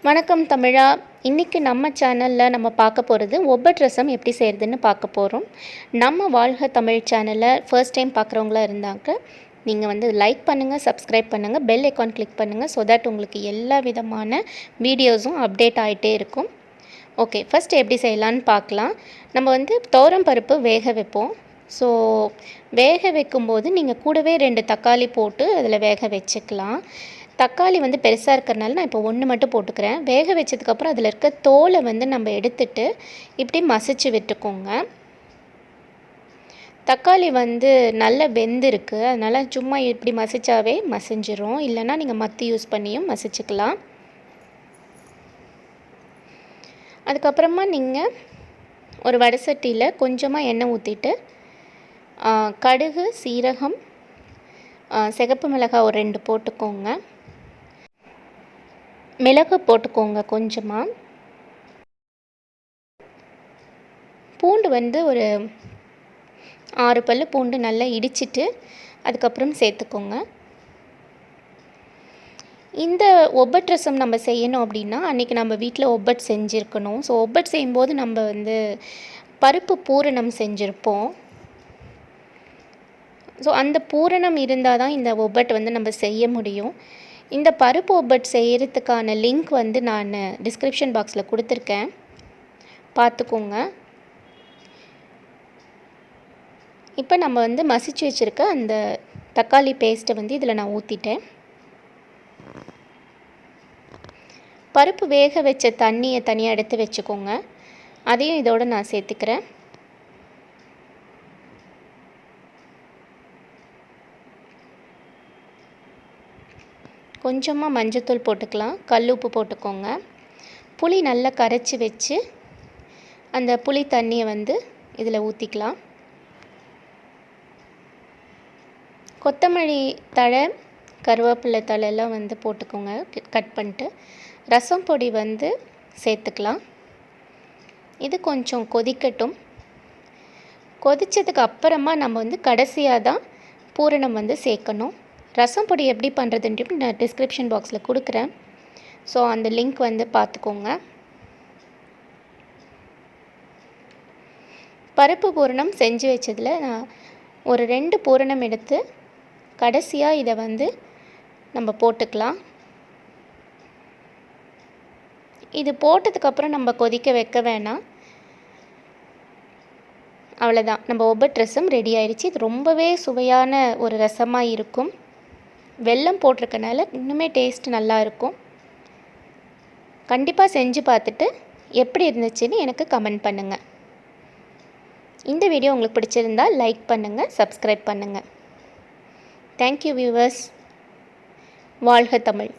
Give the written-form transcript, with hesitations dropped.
வணக்கம் தமிழா. இன்றைக்கி நம்ம சேனலில் நம்ம பார்க்க போகிறது ஒப்பட் ரசம் எப்படி செய்கிறதுன்னு பார்க்க போகிறோம். நம்ம வாழ்க தமிழ் சேனலை ஃபர்ஸ்ட் டைம் பார்க்குறவங்களா இருந்தாங்க நீங்கள் லைக் பண்ணுங்கள், சப்ஸ்கிரைப் பண்ணுங்கள், பெல் ஐக்கான் கிளிக் பண்ணுங்கள். ஸோ தட் உங்களுக்கு எல்லா விதமான வீடியோஸும் அப்டேட் ஆகிட்டே இருக்கும். ஓகே, ஃபஸ்ட்டு எப்படி செய்யலான்னு பார்க்கலாம். நம்ம துவரம் பருப்பு வேக வைப்போம். ஸோ வேக வைக்கும்போது நீங்கள் கூடவே 2 தக்காளி போட்டு அதில் வேக வச்சுக்கலாம். தக்காளி பெருசாக இருக்கிறனால நான் இப்போ 1 மட்டும் போட்டுக்கிறேன். வேக வச்சதுக்கப்புறம் அதில் இருக்க தோலை நம்ம எடுத்துட்டு இப்படி மசிச்சு விட்டுக்கோங்க. தக்காளி நல்லா வெந்திருக்கு, அதனால் சும்மா இப்படி மசிச்சாவே மசிஞ்சிரும். இல்லைன்னா நீங்கள் மத்தி யூஸ் பண்ணியும் மசிச்சுக்கலாம். அதுக்கப்புறமா நீங்கள் ஒரு வடை சட்டியில் கொஞ்சமாக எண்ணெய் ஊற்றிட்டு கடுகு, சீரகம், சிகப்பு மிளகாய் ஒரு 2 போட்டுக்கோங்க. மிளகு போட்டுக்கோங்க கொஞ்சமாக. பூண்டு ஒரு 6 பல்லு பூண்டு நல்லா இடிச்சிட்டு அதுக்கப்புறம் சேர்த்துக்கோங்க. இந்த ஒப்பட் ரசம் நம்ம செய்யணும் அப்படின்னா அன்றைக்கி நம்ம வீட்டில் ஒப்பட் செஞ்சுருக்கணும். ஸோ ஒப்பட் செய்யும்போது நம்ம பருப்பு பூரணம் செஞ்சுருப்போம். ஸோ அந்த பூரணம் இருந்தால் தான் இந்த ஒப்பட் நம்ம செய்ய முடியும். இந்த பருப்பு ஒப்பட் செய்கிறதுக்கான லிங்க் நான் டிஸ்கிரிப்ஷன் பாக்ஸில் கொடுத்துருக்கேன், பார்த்துக்கோங்க. இப்போ நம்ம மசிச்சு வச்சுருக்க அந்த தக்காளி பேஸ்ட்டை இதில் நான் ஊற்றிட்டேன். பருப்பு வேக வச்ச தண்ணியை தனியாக எடுத்து வச்சுக்கோங்க. அதையும் இதோடு நான் சேர்த்துக்கிறேன். கொஞ்சமாக மஞ்சத்தூள் போட்டுக்கலாம், கல் உப்பு போட்டுக்கோங்க. புளி நல்லா கரைச்சி வச்சு அந்த புளி தண்ணியை இதில் ஊற்றிக்கலாம். கொத்தமல்லி தழை, கருவேப்பிலை தழையெல்லாம் போட்டுக்கோங்க கட் பண்ணிட்டு. ரசம் பொடி சேர்த்துக்கலாம். இது கொஞ்சம் கொதிக்கட்டும். கொதித்ததுக்கு அப்புறமா நம்ம கடைசியாக தான் பூரணம் சேர்க்கணும். ரசம் பொடி எப்படி பண்ணுறதுன்ட்டு நான் டிஸ்கிரிப்ஷன் பாக்ஸில் கொடுக்குறேன். ஸோ அந்த லிங்க் பார்த்துக்கோங்க. பருப்பு பூரணம் செஞ்சு வச்சதில் நான் ஒரு 2 பூரணம் எடுத்து கடைசியாக இதை நம்ம போட்டுக்கலாம். இது போட்டதுக்கப்புறம் நம்ம கொதிக்க வைக்க வேணாம். அவ்வளோதான், நம்ம ஒப்பட் ரசம் ரெடி ஆயிடுச்சு. இது ரொம்பவே சுவையான ஒரு ரசமாக இருக்கும். வெல்லம் போட்டிருக்கனால இன்னுமே டேஸ்ட் நல்லா இருக்கும். கண்டிப்பாக செஞ்சு பார்த்துட்டு எப்படி இருந்துச்சுன்னு எனக்கு கமெண்ட் பண்ணுங்கள். இந்த வீடியோ உங்களுக்கு பிடிச்சிருந்தால் லைக் பண்ணுங்கள், சப்ஸ்கிரைப் பண்ணுங்கள். Thank you viewers. வாழ்க தமிழ்.